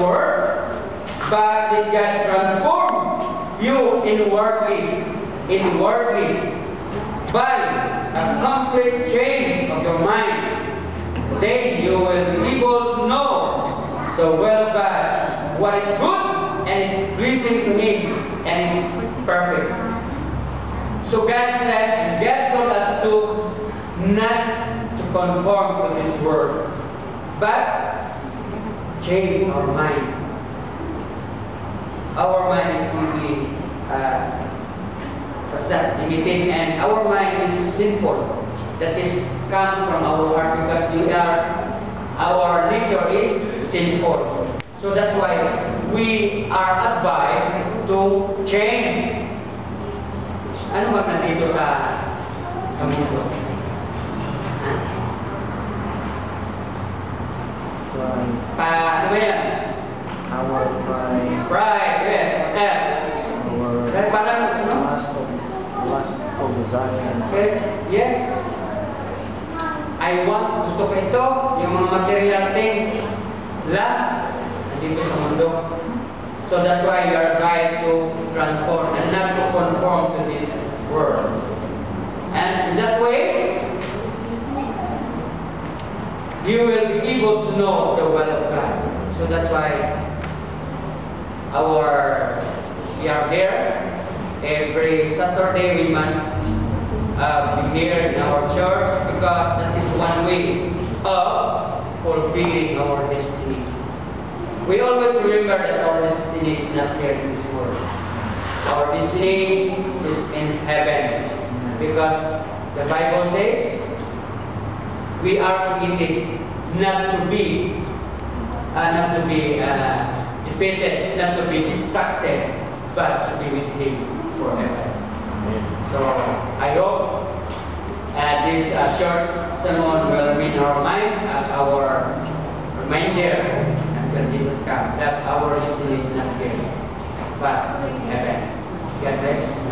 word, but did God transform you inwardly by a complete change of your mind? Then you will be able to know the will of God, what is good and is pleasing to Him and is perfect. So God said, and God told us to not to conform to this world, but change our mind. Our mind is deeply, limited, and our mind is sinful. That is comes from our heart because our nature is sinful. So that's why we are advised to change. Ano ba nandito sa mundo? Ano ba yan? Our pride. Pride, yes. Yes. Our Parang, no? lustful desire. Okay. Yes. Gusto ko ito, yung mga material things, lust, nandito sa mundo. So that's why you are advised to transform and not to conform to this world. And in that way, you will be able to know the will of God. So that's why we are here. Every Saturday we must be here in our church because that is one way of fulfilling our destiny. We always remember that our destiny is not here in this world. Our destiny is in heaven because the Bible says we are created not to be defeated, not to be distracted, but to be with Him forever. So I hope this short sermon will remain in our mind as our reminder until Jesus comes that our destiny is not here, but in heaven. God bless.